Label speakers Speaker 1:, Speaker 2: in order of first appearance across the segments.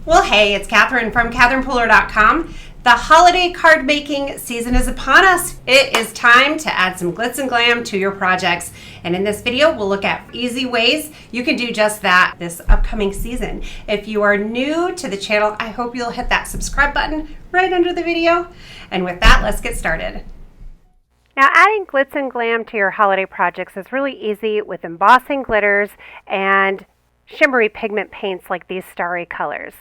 Speaker 1: Well, hey, it's Catherine from CatherinePooler.com. The holiday card making season is upon us. It is time to add some glitz and glam to your projects. And in this video, we'll look at easy ways you can do just that this upcoming season. If you are new to the channel, I hope you'll hit that subscribe button right under the video. And with that, let's get started. Now, adding glitz and glam to your holiday projects is really easy with embossing glitters and shimmery pigment paints like these starry colors.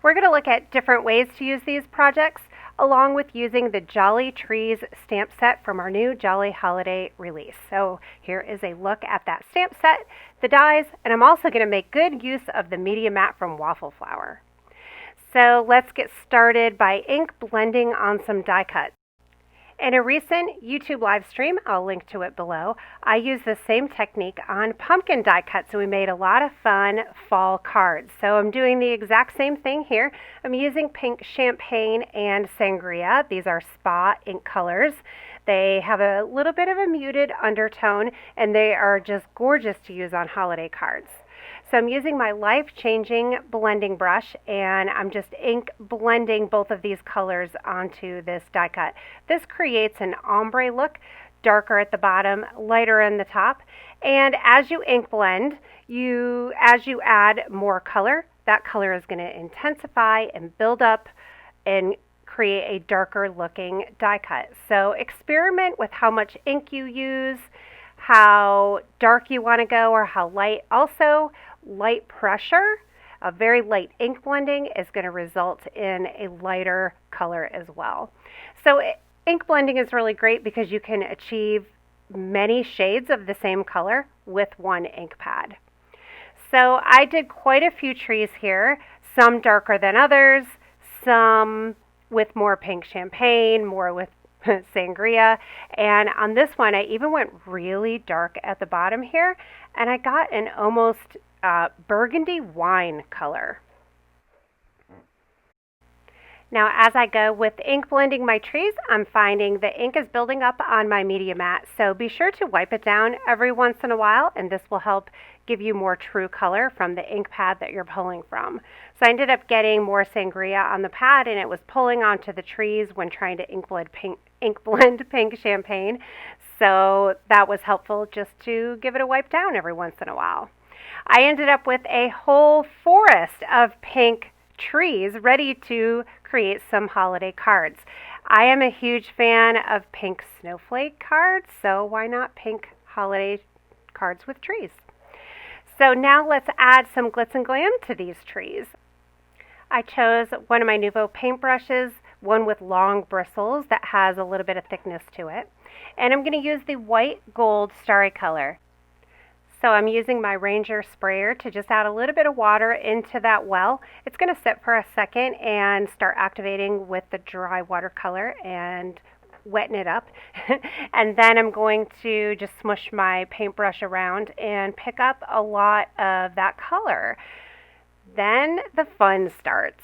Speaker 1: We're going to look at different ways to use these projects, along with using the Jolly Trees stamp set from our new Jolly Holiday release. So here is a look at that stamp set, the dies, and I'm also going to make good use of the media mat from Waffle Flower. So let's get started by ink blending on some die cuts. In a recent YouTube live stream, I'll link to it below, I used the same technique on pumpkin die cuts, and we made a lot of fun fall cards. So I'm doing the exact same thing here. I'm using pink champagne and sangria. These are spa ink colors. They have a little bit of a muted undertone, and they are just gorgeous to use on holiday cards. So I'm using my life-changing blending brush, and I'm just ink blending both of these colors onto this die cut. This creates an ombre look, darker at the bottom, lighter in the top. And as you ink blend, as you add more color, that color is going to intensify and build up and create a darker looking die cut. So experiment with how much ink you use, how dark you want to go, or how light. Also, light pressure, a very light ink blending is going to result in a lighter color as well. So ink blending is really great because you can achieve many shades of the same color with one ink pad. So I did quite a few trees here, some darker than others, some with more pink champagne, more with sangria, and on this one I even went really dark at the bottom here, and I got an almost burgundy wine color. Now, as I go with ink blending my trees, I'm finding the ink is building up on my media mat, so be sure to wipe it down every once in a while, and this will help give you more true color from the ink pad that you're pulling from. So I ended up getting more sangria on the pad, and it was pulling onto the trees when trying to ink blend pink champagne, so that was helpful just to give it a wipe down every once in a while. I ended up with a whole forest of pink trees ready to create some holiday cards. I am a huge fan of pink snowflake cards, so why not pink holiday cards with trees? So now let's add some glitz and glam to these trees. I chose one of my Nuvo paintbrushes, one with long bristles that has a little bit of thickness to it, and I'm going to use the white gold starry color. So I'm using my Ranger sprayer to just add a little bit of water into that well. It's going to sit for a second and start activating with the dry watercolor and wetting it up. And then I'm going to just smush my paintbrush around and pick up a lot of that color. Then the fun starts.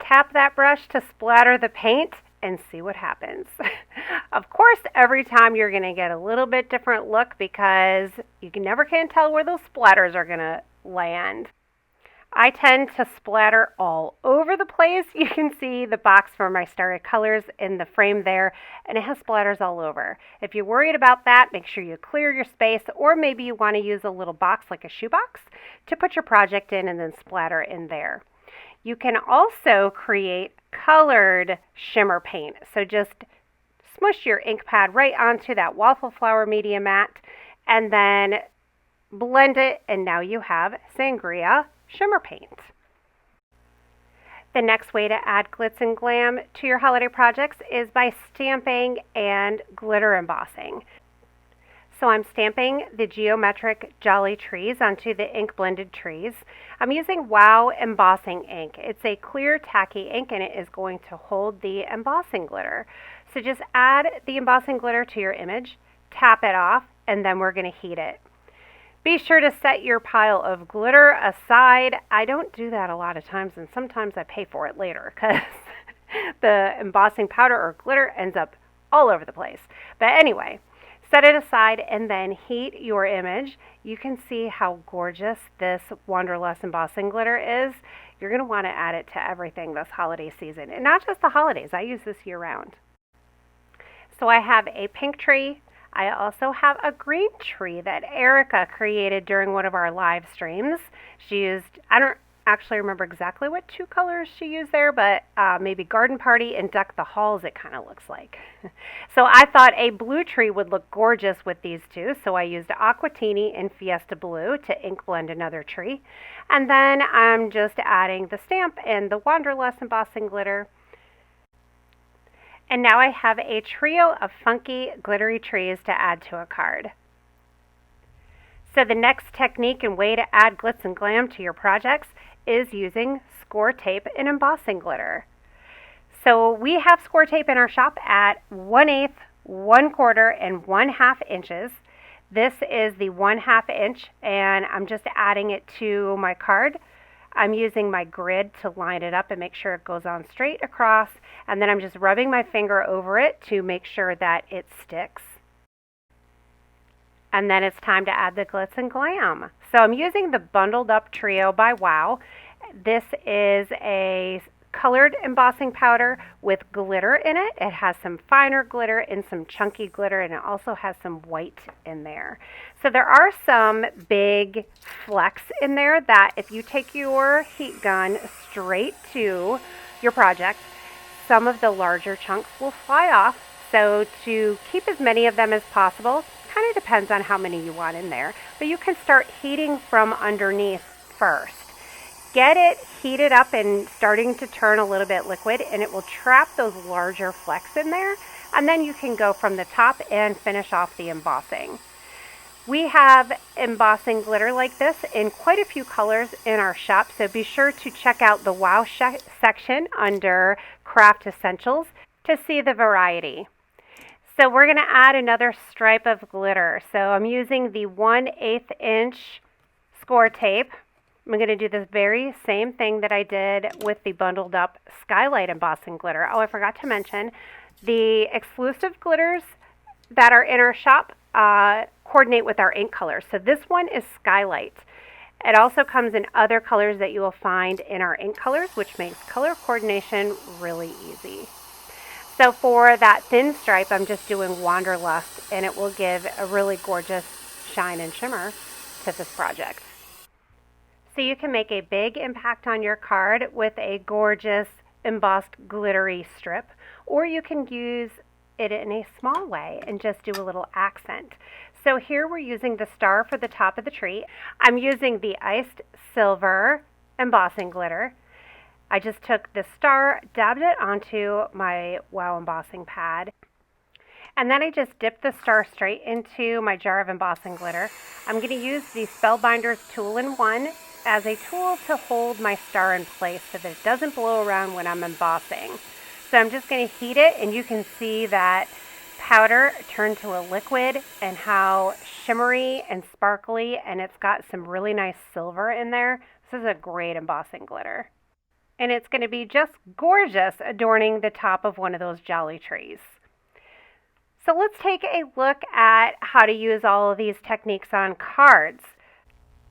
Speaker 1: Tap that brush to splatter the paint and see what happens. Of course, every time you're going to get a little bit different look because you never can tell where those splatters are going to land. I tend to splatter all over the place. You can see the box for my starry colors in the frame there, and it has splatters all over. If you're worried about that, make sure you clear your space, or maybe you want to use a little box like a shoebox to put your project in and then splatter in there. You can also create colored shimmer paint. So just smush your ink pad right onto that Waffle Flower media mat and then blend it, and now you have sangria shimmer paint. The next way to add glitz and glam to your holiday projects is by stamping and glitter embossing. So I'm stamping the geometric Jolly Trees onto the ink blended trees. I'm using Wow embossing ink. It's a clear tacky ink, and it is going to hold the embossing glitter. So just add the embossing glitter to your image, tap it off, and then we're going to heat it. Be sure to set your pile of glitter aside. I don't do that a lot of times, and sometimes I pay for it later because the embossing powder or glitter ends up all over the place. But anyway, set it aside and then heat your image. You can see how gorgeous this Wanderlust embossing glitter is. You're going to want to add it to everything this holiday season. And not just the holidays. I use this year round. So I have a pink tree. I also have a green tree that Erica created during one of our live streams. She used, I don't actually remember exactly what 2 colors she used there, but maybe Garden Party and Deck the Halls it kind of looks like. So I thought a blue tree would look gorgeous with these 2, so I used Aquatini and Fiesta Blue to ink blend another tree. And then I'm just adding the stamp and the Wanderlust embossing glitter. And now I have a trio of funky glittery trees to add to a card. So the next technique and way to add glitz and glam to your projects is using Scor-Tape and embossing glitter. So we have Scor-Tape in our shop at 1/8, 1/4, and 1/2 inches. This is the 1/2 inch, and I'm just adding it to my card. I'm using my grid to line it up and make sure it goes on straight across, and then I'm just rubbing my finger over it to make sure that it sticks. And then it's time to add the glitz and glam. So I'm using the Bundled Up Trio by Wow. This is a colored embossing powder with glitter in it. It has some finer glitter and some chunky glitter, and it also has some white in there. So there are some big flecks in there that if you take your heat gun straight to your project, some of the larger chunks will fly off. So to keep as many of them as possible, kind of depends on how many you want in there, but you can start heating from underneath first. Get it heated up and starting to turn a little bit liquid, and it will trap those larger flecks in there, and then you can go from the top and finish off the embossing. We have embossing glitter like this in quite a few colors in our shop, so be sure to check out the Wow section under Craft Essentials to see the variety. So we're going to add another stripe of glitter. So I'm using the 1/8 inch Scor-Tape. I'm going to do this very same thing that I did with the Bundled Up Skylight embossing glitter. Oh, I forgot to mention, the exclusive glitters that are in our shop coordinate with our ink colors. So this one is Skylight. It also comes in other colors that you will find in our ink colors, which makes color coordination really easy. So for that thin stripe, I'm just doing Wanderlust, and it will give a really gorgeous shine and shimmer to this project. So you can make a big impact on your card with a gorgeous embossed glittery strip, or you can use it in a small way and just do a little accent. So here we're using the star for the top of the tree. I'm using the iced silver embossing glitter. I just took the star, dabbed it onto my Wow embossing pad, and then I just dipped the star straight into my jar of embossing glitter. I'm going to use the Spellbinder's Tool-in-One as a tool to hold my star in place so that it doesn't blow around when I'm embossing. So I'm just going to heat it, and you can see that powder turn to a liquid and how shimmery and sparkly, and it's got some really nice silver in there. This is a great embossing glitter. And it's going to be just gorgeous adorning the top of one of those jolly trees. So let's take a look at how to use all of these techniques on cards.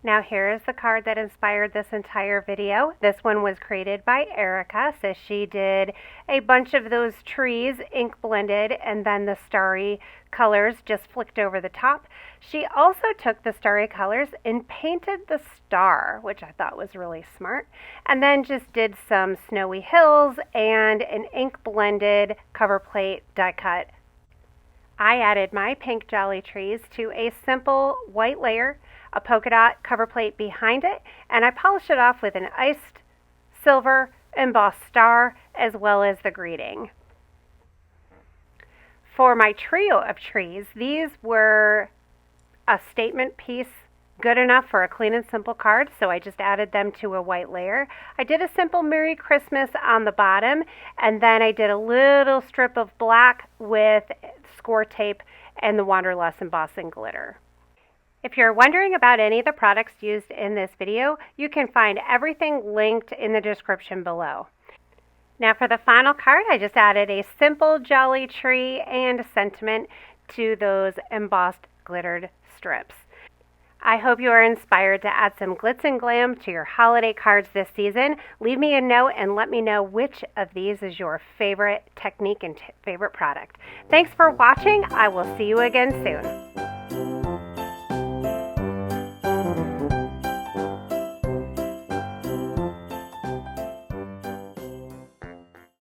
Speaker 1: Now here is the card that inspired this entire video. This one was created by Erica, so she did a bunch of those trees ink blended, and then the starry colors just flicked over the top. She also took the starry colors and painted the star, which I thought was really smart, and then just did some snowy hills and an ink blended cover plate die cut. I added my pink jolly trees to a simple white layer, a polka dot cover plate behind it, and I polished it off with an iced silver embossed star as well as the greeting. For my trio of trees, these were a statement piece good enough for a clean and simple card, so I just added them to a white layer. I did a simple Merry Christmas on the bottom, and then I did a little strip of black with Scor-Tape and the Wanderlust embossing glitter. If you're wondering about any of the products used in this video, you can find everything linked in the description below. Now for the final card, I just added a simple jolly tree and a sentiment to those embossed glittered strips. I hope you are inspired to add some glitz and glam to your holiday cards this season. Leave me a note and let me know which of these is your favorite technique and favorite product. Thanks for watching. I will see you again soon.